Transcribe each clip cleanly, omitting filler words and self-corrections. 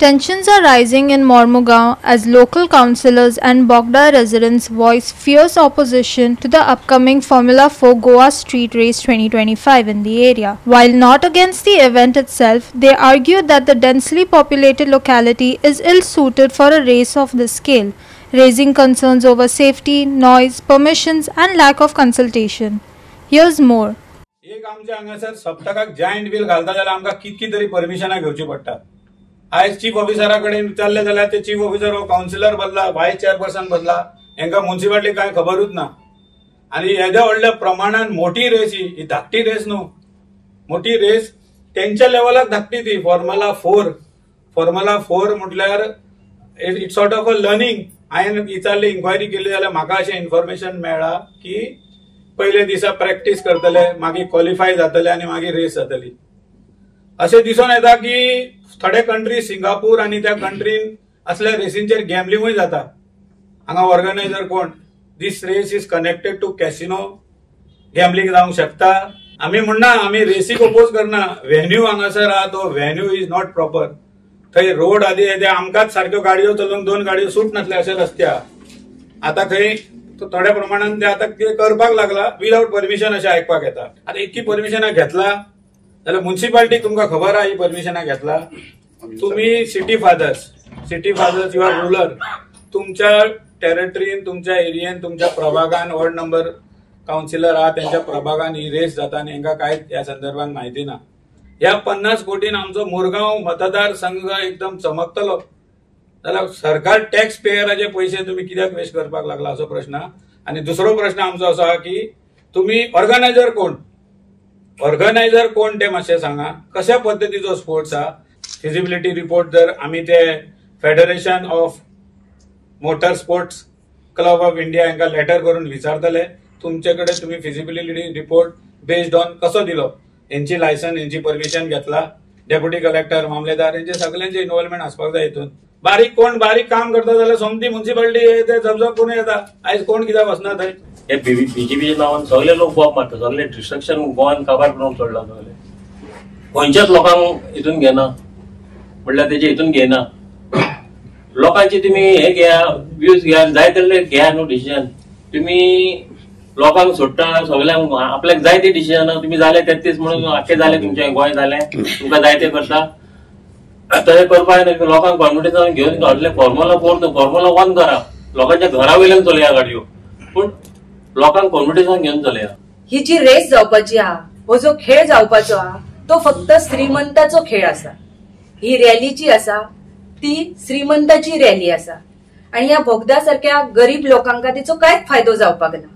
Tensions are rising in Mormugaon as local councillors and Bogda residents voice fierce opposition to the upcoming Formula 4 Goa Street Race 2025 in the area. While not against the event itself, they argued that the densely populated locality is ill-suited for a race of this scale, raising concerns over safety, noise, permissions and lack of consultation. Here's more. एक आमच्या हांगासर सप्तकाक giant wheel घालता जाल्यार आमकां कितकी तरी परमिशनां घेवची पडटा. आज चीफ ऑफिसरा कडेन विचारले जाल्यार ते चीफ ऑफिसर हो काउन्सिलर बदला, व्हायस चेअरपर्सन बदला, हांकां म्युनिसिपालिटी काय खबरूच ना. आणि येद्या व्हडल्या प्रमाणात मोठी रेस ही धाकटी रेस न्हू, मोठी रेस तेंच्या लेवलाक धाकटी ती फॉर्म्युला 4 म्हटल्यार it's sort of a learning. हांवें विचारली, इन्क्वायरी केली जाल्यार म्हाका अशें इन्फॉर्मेशन मेळ्ळा की पहिले दिसा प्रॅक्टिस करतले, मागीर क्वॉलिफाय जातले आणि मागीर रेस जातली. अशें दिसून येता की थोडे कंट्री सिंगापूर आणि त्या कंट्रीन असल्या रेसींचेर गॅम्बलिंगूय जाता. हांगा ऑर्गनायझर कोण, this race is connected to casino, gambling जावंक शकता. आमी म्हणना आमी रेसीक ओपोज करना, व्हेन्यू हांगासर आहा तो व्हेन्यू इज नॉट प्रॉपर. थंय रोड आदी येते आमकांच सारक्यो गाडयो चलोवंक 2 गाडयो सूट नासले अशे रस्ते आहा. आता थंय थोड्या प्रमाणात ते आता करपाक लागला विदाउट परमिशन अशें आयकपाक येता. आता इतकी परमिशनां घेतला जाल्यार म्युनिसिपालिटी तुमकां खबर आहा ही परमिशनां घेतला. तुम्ही city fathers you are ruler, तुमच्या टेरिटरीन, तुमच्या एरियेन, तुमच्या प्रभागान वॉर्ड नंबर काउन्सिलर आहा त्यांच्या प्रभागान ही रेस जाता आणि हांकां कांयच ह्या संदर्भात माहिती ना. ह्या 50 कोटीन आमचो मुरगांव मतदार संघ एकदम चमकतलो जाल्यार सरकार टॅक्स पेयराचे पैसे तुम्ही कित्याक वेस्ट करपाक लागला असो प्रश्न. आणि दुसरो प्रश्न आमचो असो आहा की तुम्ही ऑर्गनायझर कोण ते मातशें सांगा. कशा पद्दतीचो स्पोर्ट्स आहा. फिजिबिलिटी रिपोर्ट जर आम्ही ते federation of motor sports club of India हांकां लेटर करून विचारतले तुमचेकडे तुम्ही फिजिबिलिटी रिपोर्ट बेस्ड ऑन कसो दिलो, यांची लायसन, यांची परमिशन घेतला, डेप्युटी कलेक्टर, मामलेदार यांचे सगळ्यांचे इन्व्हॉल्वमेंट आसपाक जाय. हितून बारीक काम करता जाल्यार सोमती म्युनिसिपालिटी ते जबजब करून येता. आयज कोण कित्याक वचना थंय. हे बीजेपीच्या नांवान सगळे लोक बॉब मारता, सगळे डिस्ट्रक्शन गोवान काबार करून सोडला. सगळे खंयच्याच लोकांक हितून घेना म्हणल्यार तेजे हितून घेना. लोकांची तुम्ही हे घ्या, व्ह्यूज घ्या, जाय तसले घ्या न्हू डिसिजन. तुम्ही लोकांक सोडटा सगळ्यांक आपल्याक जाय ते डिसिजन तुम्ही जाले तेच म्हणून आख्खे जाले तुमचे गोंय जाले तुमकां जाय ते करता. तशें करपाक लोकांक कॉन्फिडन्स घेवन हाडले. फॉर्म्युला 1 करा, लोकांच्या घरा वयल्यान चलया गाडयो, पूण लोकांक कॉन्फिडन्सान घेवन चलया. ही जी रेस जावपाची आहा, हो जो खेळ जावपाचो आहा तो फक्त श्रीमंताचो खेळ आसा. ही रॅली जी आसा ती श्रीमंताची रॅली आसा आणि या बोगदा सारख्या गरीब लोकांका तिचो कांयच फायदो जावपाक ना.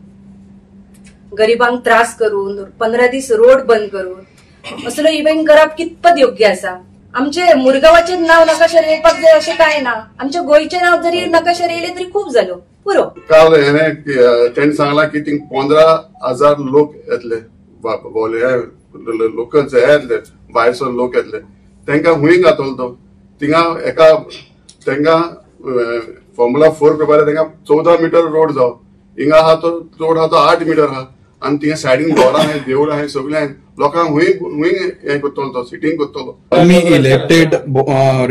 गरीबांक त्रास करून 15 दीस रोड बंद करून असलो इव्हेंट करप कितपत योग्य आसा. आमचे मुरगांवाचे नाव नकाशार येवपाक जाय अशें काय ना. आमच्या गोंयचे नाव जरी नकाशार येयले तरी खूप झालो पुरो. काल त्यांनी सांगला की थिंग 15,000 लोक येतले, लोकल्स हे येतले, भायरसून लोक येतले. तांकां हुंय घातलो तो थिंगा एका तांकां फॉर्म्युला 4 प्रमाणे तांकां 14 मीटर रोड जावं. हिंगा आहा तो रोड आहा तो 8 मीटर आहा आणि थिंगा सायडीन घोडां आहाय, देवूळ आहाय, सगळें आहाय. लोकांक हुंय हे करतलो तो, सिटींग करतलो. तुम्ही इलेक्टेड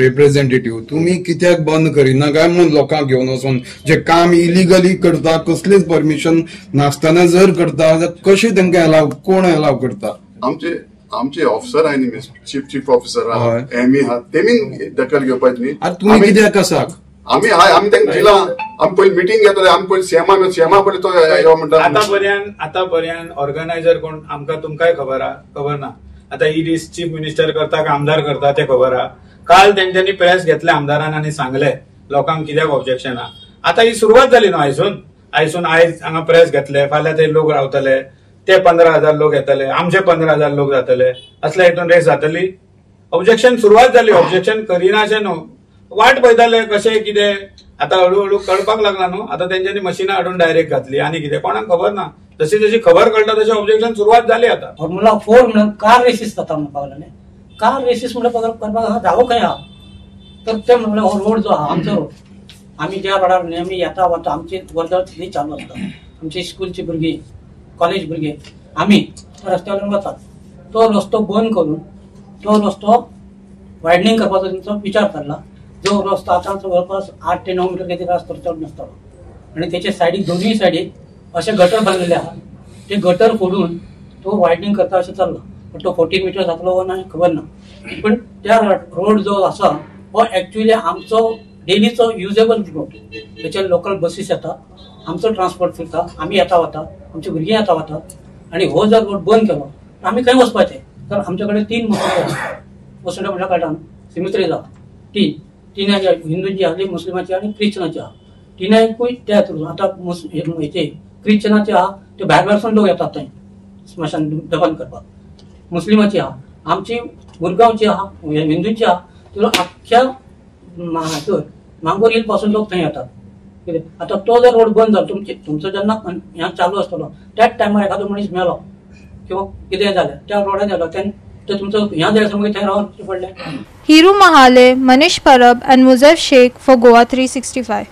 रिप्रेझेंटेटिव्ह, तुम्ही कित्याक बंद करिना काय म्हणून लोकांक घेवन वचून जे काम इलिगली करता, कसलीच परमिशन नासतना जर करता जाल्यार कशें तांकां अलाव, कोण अलाव करता? आमचे ऑफिसर आहाय न्ही, चीफ ऑफिसर आहा, एमई आहा, तेमी दखल घेवपाची न्ही. तुम्ही कित्याक आसा? आम्ही तांकां दिला. आमी पयलीं मिटींग घेतले, आमी पयलीं सेमा पयलीं तो यो म्हणटा. आता पर्यंत ऑर्गनायझर कोण आमकां तुमकांय खबर ना. आता ही दीस चीफ मिनिस्टर करता का आमदार करता ते खबर आहा. काल तेंच्यांनी प्रेस घेतले आमदारान आणि सांगले लोकांक कित्याक ऑब्जेक्शन आहा. आता ही सुरवात जाली न्हू. आयज हांगा प्रेस घेतले, फाल्यां ते लोक रावतले, ते 15,000 लोक येतले, आमचे 15,000 लोक जातले, असल्या हितून रेस जातली. ऑब्जेक्शन सुरवात जाली, ऑब्जेक्शन करिना अशें न्हू. वाट पळयताले कशें कितें. आता हळूहळू कळपाक लागला न्हू. आता तेंच्यांनी मशिनां हाडून डायरेक्ट घातली आणि कितें कोणाक खबर ना. जशी खबर कळटा तशी ऑब्जेक्शन सुरवात जाली. आता फॉर्म्युला 4 म्हणून कार रेसीस जाता म्हणपाक लागले. कार रेसीस म्हणल्यार करपाक जावो खंय आहा. तर ते म्हणले हो रोड जो आहा आमचो रोड, आमी ज्या रोडार आमी येता वता आमची वर्दळ ही चालू आसता. आमची स्कूलची भुरगीं, कॉलेज भुरगे आमी रस्त्यावयल्यान वतात. तो रस्तो बंद करून तो रस्तो वायडनींग करपाचो तेंचो विचार केला जो रस्ता आता जवळपास 8 ते 9 मीटर किती रस्ता चढ नसतालो आणि त्याच्या सायडीक दोन्ही सायडीक असे गटर बांधलेले आहात. ते गटर फोडून तो वायडनिंग करता अशें चालला. पण तो 40 मीटर जातलो ना खबर ना. पण त्या रोड जो आसा हो एक्च्युअली आमचो डेलीचो युजेबल रोड. त्याचे लोकल बसीस येता, आमचो ट्रान्सपोर्ट फिरता, आमी येता वता, आमची भुरगीं येता वता. आणि हो जर रोड बंद केलो तर आमी खंय वचपाचें. तर आमचे कडेन 3 वसुंधरा म्हणल्या कारणान सिमित्रीज आहा. तीन हिंदूंची आहा, मुस्लिमाची आणि ख्रिश्चनाची आहा. तिनायकूय त्या थ्रू आता हेचे ख्रिश्चनाचे आहा ते भायर लोक येतात थंय स्मशान दफन करपाक. मुस्लिमाची आहा, आमची गुरगांवची आहा, हिंदूंची आहा. तर अख्ख्या मांगोर हिल पासून लोक थंय येतात. आता तो जर रोड बंद जालो तुमचो जेन्ना ह्या चालू आसतलो त्याच टायमार एखादो मनीस मेलो किंवा कितें जालें त्या रोडार गेलो तेन्ना तुमचो ह्या जायसर मागीर थंय रावन पडलें. Hiru Mahale, Manish Parab and Muzaif Sheikh for Goa 365.